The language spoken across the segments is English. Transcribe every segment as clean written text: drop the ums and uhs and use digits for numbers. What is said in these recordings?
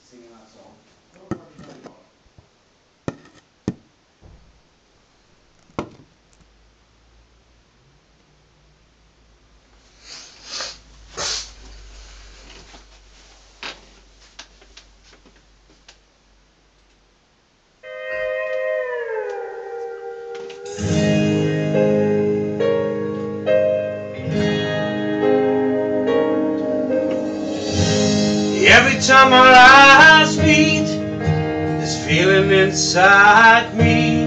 singing that song. Every time our eyes meet, this feeling inside me,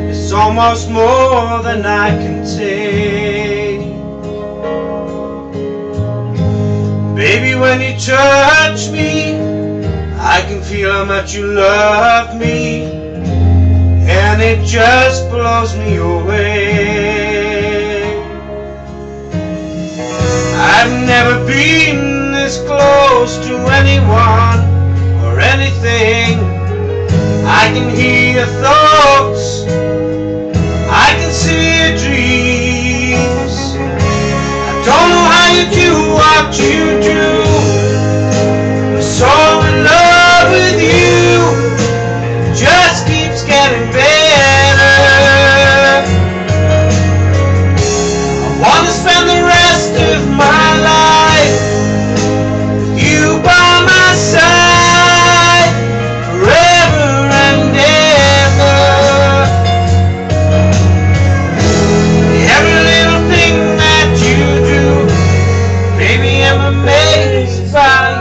it's almost more than I can take. Baby, when you touch me, I can feel how much you love me, and it just blows me away. I've never been this close to anyone or anything. I can hear your thoughts, I can see your dreams. I don't know how you do what you do. I'm so in love with you, it just keeps getting better. I want to spend the rest of my life with you by my side, forever and ever. Every little thing that you do, baby, I'm amazed by you.